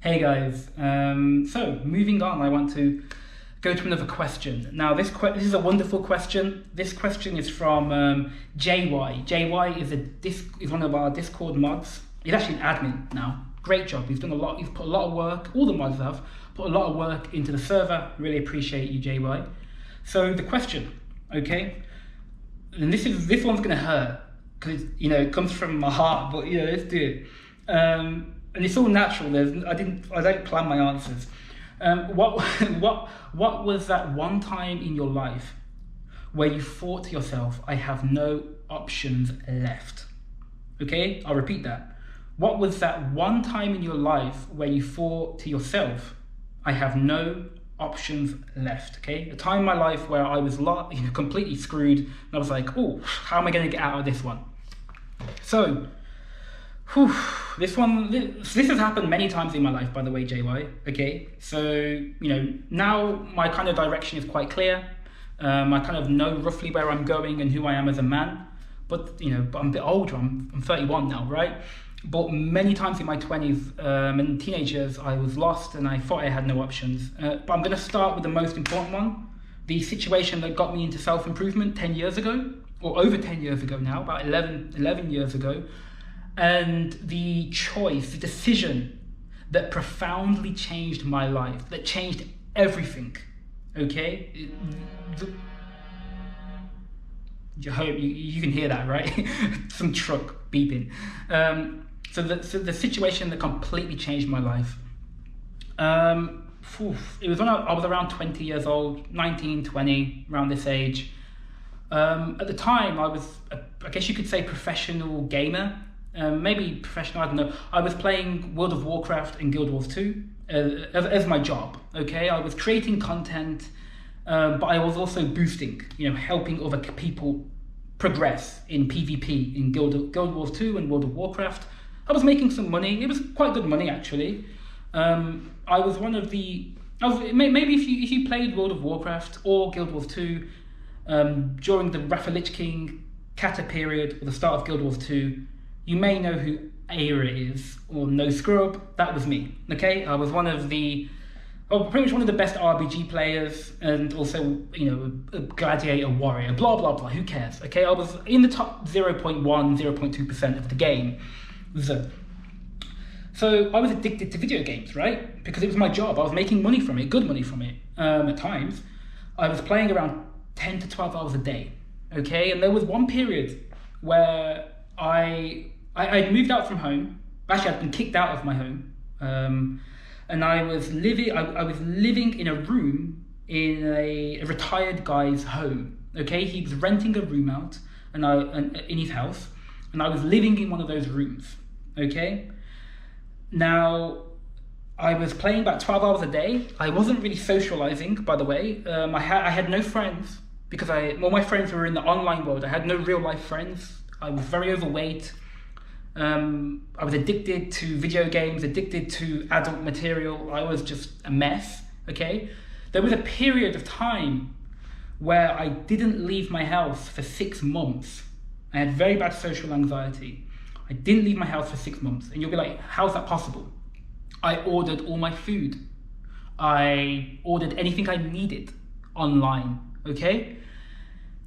Hey guys, so moving on, I want to go to another question. Now this is a wonderful question. This question is from JY. JY is one of our Discord mods. He's actually an admin now. Great job. He's done a lot. He's put a lot of work. All the mods have put a lot of work into the server. Really appreciate you, JY. So the question, okay, and this one's gonna hurt because it comes from my heart, but let's do it. And it's all natural. I don't plan my answers. What was that one time in your life where you thought to yourself, I have no options left? Okay, I'll repeat that. What was that one time in your life where you thought to yourself, I have no options left? Okay, a time in my life where I was completely screwed, and I was like, oh, how am I going to get out of this one? So, this has happened many times in my life, by the way, JY. Okay, so now my kind of direction is quite clear. I kind of know roughly where I'm going and who I am as a man. But but I'm a bit older. I'm 31 now, right? But many times in my 20s and teenage years, I was lost and I thought I had no options. But I'm going to start with the most important one, the situation that got me into self-improvement 10 years ago, or over 10 years ago now, about 11 years ago. And the decision that profoundly changed my life, that changed everything, okay? I hope you can hear that, right? Some truck beeping. So the situation that completely changed my life. It was when I was around 20 years old, 19, 20, around this age. At the time, I was, I guess you could say, professional gamer. Maybe professional, I don't know. I was playing World of Warcraft and Guild Wars 2 as my job, okay? I was creating content, but I was also boosting, helping other people progress in PvP, in Guild Wars 2 and World of Warcraft. I was making some money. It was quite good money, actually. I was one of the... maybe if you played World of Warcraft or Guild Wars 2 during the Wrath of Lich King Kata period, or the start of Guild Wars 2, you may know who Aira is, or No Scrub. That was me, okay? I was pretty much one of the best RPG players, and also, a gladiator warrior, blah, blah, blah, who cares, okay? I was in the top 0.1, 0.2% of the game. So I was addicted to video games, right? Because it was my job. I was making money from it, good money from it, at times. I was playing around 10 to 12 hours a day, okay? And there was one period where I moved out from home. Actually, I'd been kicked out of my home, and I was living in a room in a retired guy's home. Okay, he was renting a room out, and in his house, and I was living in one of those rooms. Okay, now I was playing about 12 hours a day. I wasn't really socializing, by the way. I had no friends because my friends were in the online world. I had no real life friends. I was very overweight. I was addicted to video games, addicted to adult material. I was just a mess, okay? There was a period of time where I didn't leave my house for 6 months. I had very bad social anxiety. I didn't leave my house for 6 months. And you'll be like, how's that possible? I ordered all my food. I ordered anything I needed online, okay?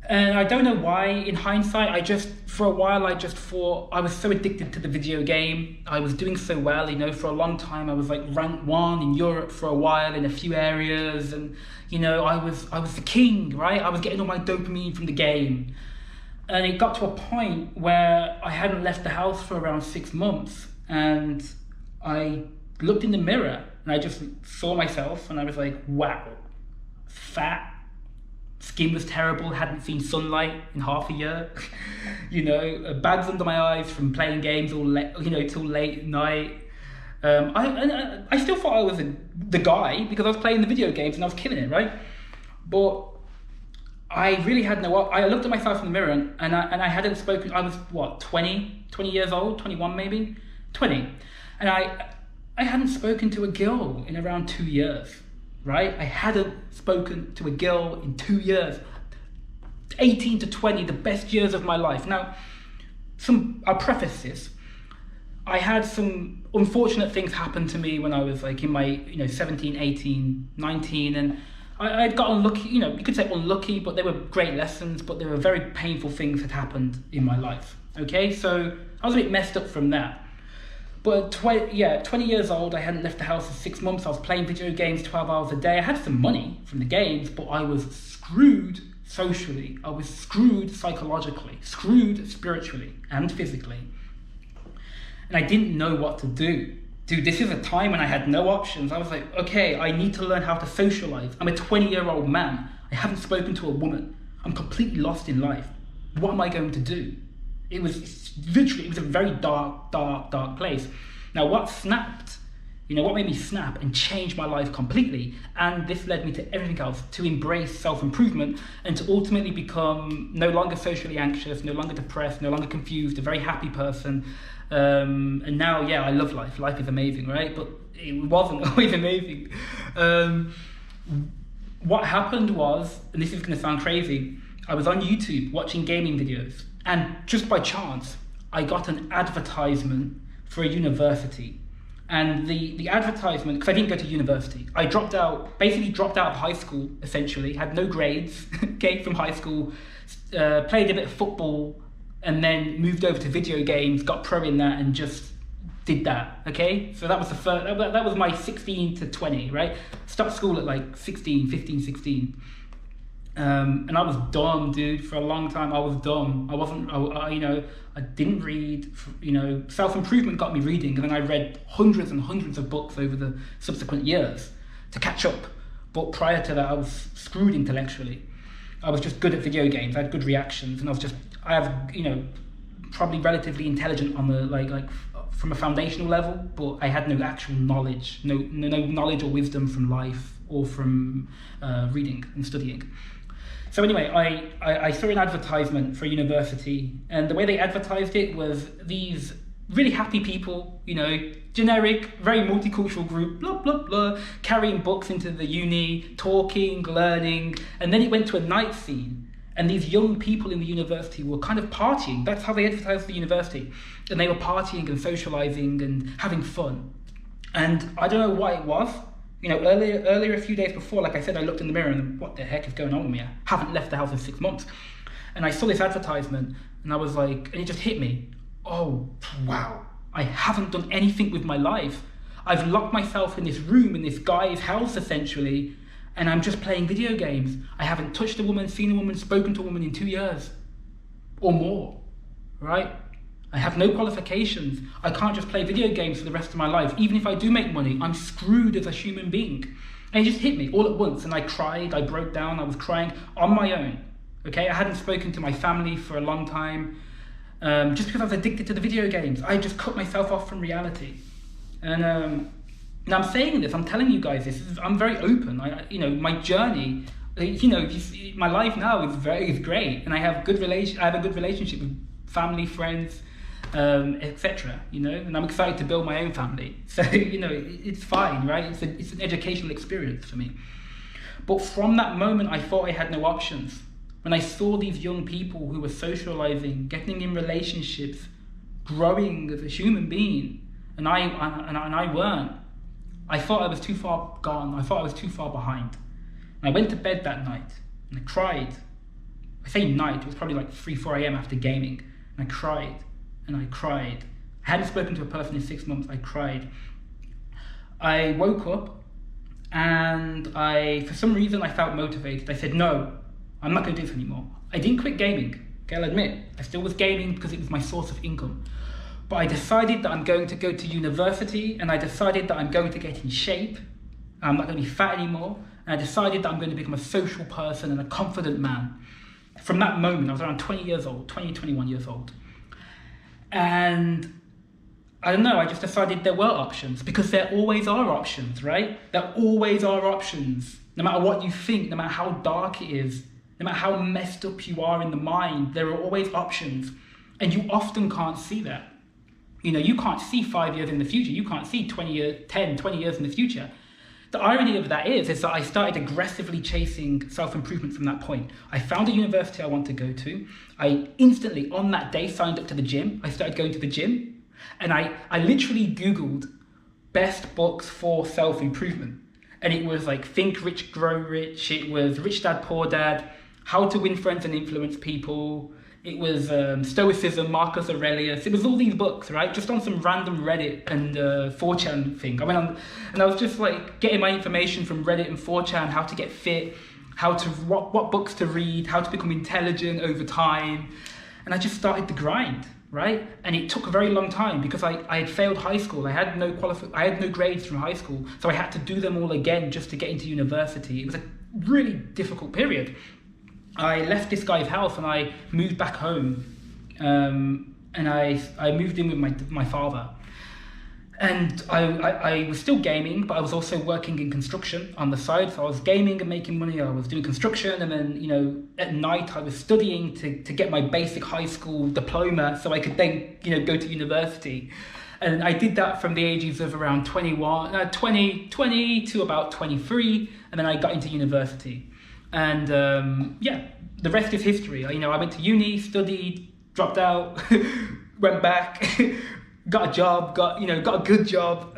And I don't know why, in hindsight, for a while I just thought I was so addicted to the video game. I was doing so well, for a long time. I was like rank 1 in Europe for a while in a few areas, and I was the king, right? I was getting all my dopamine from the game. And it got to a point where I hadn't left the house for around 6 months, and I looked in the mirror and I just saw myself, and I was like, wow, fat. Skin was terrible, hadn't seen sunlight in half a year. Bags under my eyes from playing games till late at night. I still thought I was the guy because I was playing the video games and I was killing it, right? But I really had I looked at myself in the mirror and I hadn't spoken. I was 20 years old, 21 maybe, 20. And I hadn't spoken to a girl in around 2 years. Right? I hadn't spoken to a girl in 2 years. 18 to 20, the best years of my life. Now, I'll preface this. I had some unfortunate things happen to me when I was like in my 17, 18, 19, and I'd got unlucky. You could say unlucky, but they were great lessons, but there were very painful things that happened in my life. Okay, so I was a bit messed up from that. But 20 years old, I hadn't left the house for 6 months. I was playing video games 12 hours a day. I had some money from the games, but I was screwed socially. I was screwed psychologically, screwed spiritually and physically. And I didn't know what to do. Dude, this is a time when I had no options. I was like, okay, I need to learn how to socialize. I'm a 20-year-old man. I haven't spoken to a woman. I'm completely lost in life. What am I going to do? It was a very dark place. Now, what made me snap and change my life completely, and this led me to everything else, to embrace self-improvement and to ultimately become no longer socially anxious, no longer depressed, no longer confused, a very happy person. And now, I love life. Life is amazing, right? But it wasn't always amazing. What happened was, and this is going to sound crazy, I was on YouTube watching gaming videos, and just by chance, I got an advertisement for a university. And the advertisement, because I didn't go to university, I basically dropped out of high school, essentially, had no grades, came from high school, played a bit of football, and then moved over to video games, got pro in that, and just did that, okay? So that was that was my 16 to 20, right? Stopped school at like 16. And I was dumb, dude. For a long time, I was dumb. I didn't read. Self-improvement got me reading, and then I read hundreds and hundreds of books over the subsequent years to catch up. But prior to that, I was screwed intellectually. I was just good at video games. I had good reactions, and I have probably relatively intelligent on the like from a foundational level, but I had no actual knowledge, no knowledge or wisdom from life or from reading and studying. So anyway, I saw an advertisement for a university, and the way they advertised it was these really happy people, generic, very multicultural group, blah, blah, blah, carrying books into the uni, talking, learning, and then it went to a night scene, and these young people in the university were kind of partying. That's how they advertised the university, and they were partying and socializing and having fun. And I don't know what it was. Earlier a few days before, like I said, I looked in the mirror and what the heck is going on with me? I haven't left the house in 6 months. And I saw this advertisement and I was like, and it just hit me. Oh, wow. I haven't done anything with my life. I've locked myself in this room, in this guy's house essentially, and I'm just playing video games. I haven't touched a woman, seen a woman, spoken to a woman in 2 years or more, right? I have no qualifications. I can't just play video games for the rest of my life. Even if I do make money, I'm screwed as a human being. And it just hit me all at once, and I cried, I broke down, I was crying on my own. Okay, I hadn't spoken to my family for a long time, just because I was addicted to the video games. I just cut myself off from reality. And I'm saying this, I'm telling you guys this, I'm very open. My journey, my life now is great, and I have a good relationship with family, friends, etc. And I'm excited to build my own family. So it's fine, right? It's an educational experience for me. But from that moment, I thought I had no options. When I saw these young people who were socializing, getting in relationships, growing as a human being, and I weren't, I thought I was too far gone. I thought I was too far behind. And I went to bed that night and I cried. I say night, it was probably like 3-4 a.m. after gaming. And I cried and I cried. I hadn't spoken to a person in 6 months. I cried. I woke up and for some reason I felt motivated. I said, no, I'm not going to do this anymore. I didn't quit gaming. Okay, I'll admit, I still was gaming because it was my source of income. But I decided that I'm going to go to university, and I decided that I'm going to get in shape. I'm not going to be fat anymore. And I decided that I'm going to become a social person and a confident man. From that moment, I was around 21 years old. And I don't know, I just decided there were options, because there always are options, right? There always are options. No matter what you think, no matter how dark it is, no matter how messed up you are in the mind, there are always options. And you often can't see that. You can't see 5 years in the future. You can't see 20 years in the future. The irony of that is that I started aggressively chasing self-improvement from that point. I found a university I want to go to. I instantly, on that day, signed up to the gym. I started going to the gym. And I literally Googled best books for self-improvement. And it was like Think Rich, Grow Rich. It was Rich Dad, Poor Dad, How to Win Friends and Influence People. It was Stoicism, Marcus Aurelius. It was all these books, right? Just on some random Reddit and 4chan thing. I went on and I was just like getting my information from Reddit and 4chan, how to get fit, what books to read, how to become intelligent over time. And I just started the grind, right? And it took a very long time because I had failed high school. I had no grades from high school. So I had to do them all again just to get into university. It was a really difficult period. I left this guy's house and I moved back home, and I moved in with my father. And I was still gaming, but I was also working in construction on the side. So I was gaming and making money. I was doing construction, and then at night I was studying to get my basic high school diploma, so I could then go to university. And I did that from the ages of around 20 to about 23, and then I got into university. And the rest is history. I went to uni, studied, dropped out, went back, got a job, got a good job,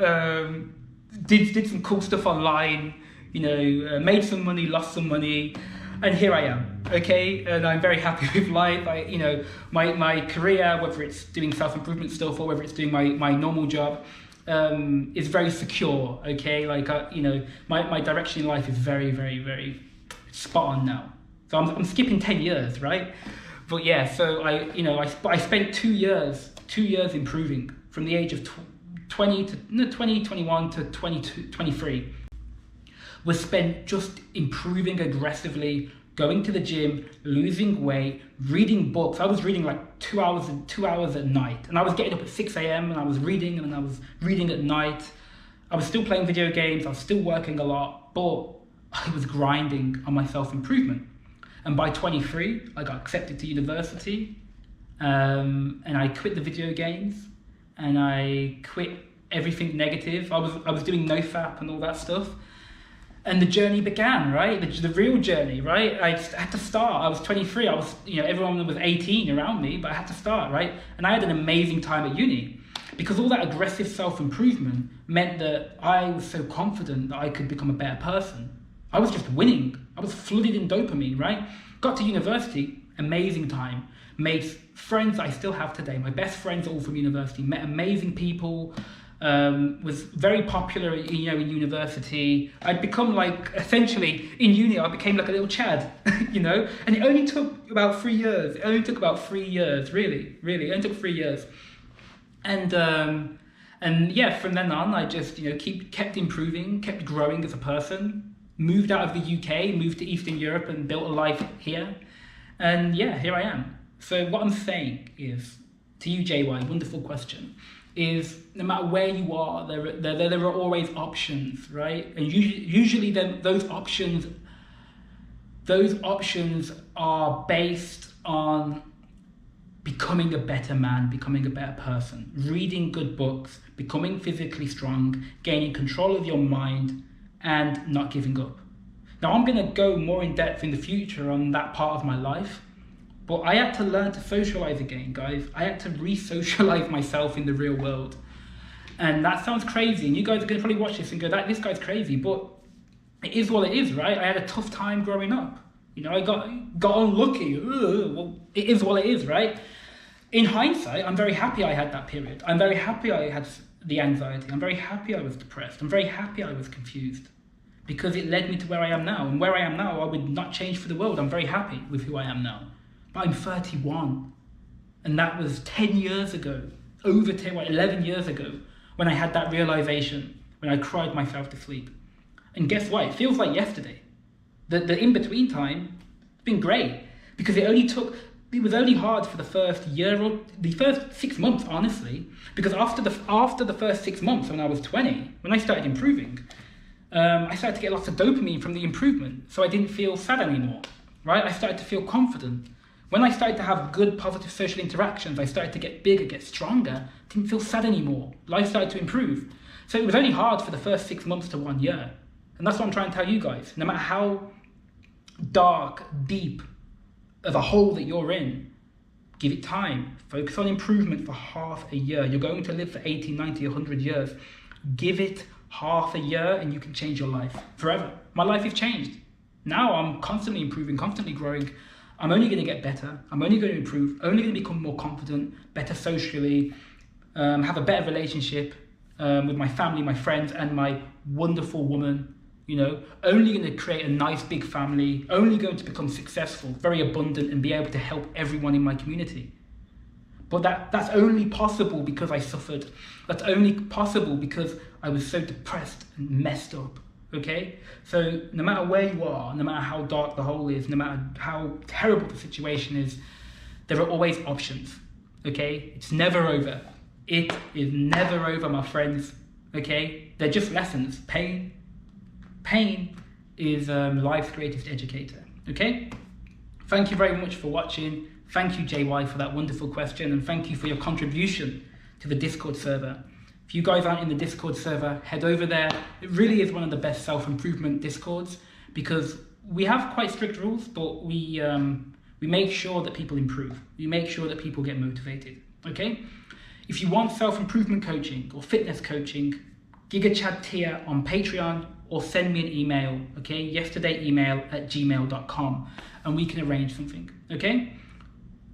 did some cool stuff online, made some money, lost some money, and here I am. Okay, and I'm very happy with life. My career, whether it's doing self-improvement stuff or whether it's doing my normal job, is very secure. Okay, my direction in life is very, very, very spot on now. So I'm skipping 10 years, right? But yeah, so I spent 2 years improving from the age of 21 to 22, 23. Was spent just improving aggressively, going to the gym, losing weight, reading books. I was reading like 2 hours at night, and I was getting up at 6 a.m. and I was reading, and I was reading at night. I was still playing video games. I was still working a lot, but I was grinding on my self-improvement. And by 23, I got accepted to university, and I quit the video games, and I quit everything negative. I was doing NoFap and all that stuff, and the journey began, right? The real journey, right? I had to start. I was 23. I was, everyone was 18 around me, but I had to start, right? And I had an amazing time at uni, because all that aggressive self-improvement meant that I was so confident that I could become a better person. I was just winning. I was flooded in dopamine, right? Got to university, amazing time. Made friends I still have today. My best friends all from university. Met amazing people. Was very popular, in university. I'd become essentially, in uni, I became like a little Chad, And it only took about 3 years. It only took about 3 years, really. It only took 3 years. And yeah, from then on, I just, kept improving, kept growing as a person. Moved out of the UK, moved to Eastern Europe and built a life here. And yeah, here I am. So what I'm saying is, to you, JY, wonderful question, is no matter where you are, there are always options, right? And usually then those options are based on becoming a better man, becoming a better person, reading good books, becoming physically strong, gaining control of your mind, and not giving up. Now I'm going to go more in depth in the future on that part of my life, but I had to learn to socialize again, guys. I had to re-socialize myself in the real world. And that sounds crazy, and you guys are going to probably watch this and go, this guy's crazy, but it is what it is, right? I had a tough time growing up. I got unlucky. Well, it is what it is, right? In hindsight, I'm very happy I had that period. I'm very happy I had the anxiety. I'm very happy I was depressed. I'm very happy I was confused, because it led me to where I am now. And where I am now, I would not change for the world. I'm very happy with who I am now. But I'm 31. And that was 10 years ago, 11 years ago, when I had that realization, when I cried myself to sleep. And guess what? It feels like yesterday. The in-between time, it's been great, because it was only hard for the first year or the first 6 months, honestly, because after the first 6 months, when I was 20, when I started improving, I started to get lots of dopamine from the improvement, so I didn't feel sad anymore, right? I started to feel confident. When I started to have good, positive social interactions, I started to get bigger, get stronger, didn't feel sad anymore. Life started to improve. So it was only hard for the first 6 months to 1 year. And that's what I'm trying to tell you guys. No matter how dark, deep of a hole that you're in, Give it time. Focus on improvement for half a year. You're going to live for 80, 90, 100 years. Give it half a year and you can change your life forever. My life has changed. Now I'm constantly improving, constantly growing. I'm only going to get better. I'm only going to improve, only going to become more confident, better socially, have a better relationship with my family, my friends, and my wonderful woman. You know, only going to create a nice big family, only going to become successful, very abundant, and be able to help everyone in my community. But that's only possible because I suffered. That's only possible because I was so depressed and messed up. Okay? So no matter where you are, no matter how dark the hole is, no matter how terrible the situation is, there are always options. Okay? It's never over. It is never over, my friends. Okay? They're just lessons. Pain is life's greatest educator. Okay? Thank you very much for watching. Thank you, JY, for that wonderful question, and thank you for your contribution to the Discord server. If you guys aren't in the Discord server, head over there. It really is one of the best self-improvement Discords because we have quite strict rules, but we make sure that people improve. We make sure that people get motivated. Okay? If you want self-improvement coaching or fitness coaching, GigaChad tier on Patreon or send me an email, okay? yesterdayemail@gmail.com and we can arrange something, okay?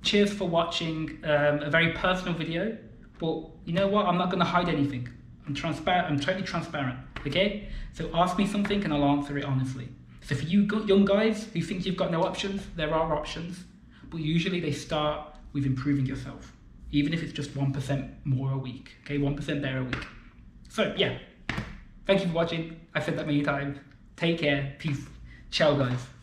Cheers for watching a very personal video, but you know what? I'm not gonna hide anything. I'm transparent, I'm totally transparent, okay? So ask me something and I'll answer it honestly. So for you young guys who think you've got no options, there are options, but usually they start with improving yourself, even if it's just 1% more a week, okay? 1% better a week. So yeah, thank you for watching. I've said that many times. Take care, peace. Ciao guys.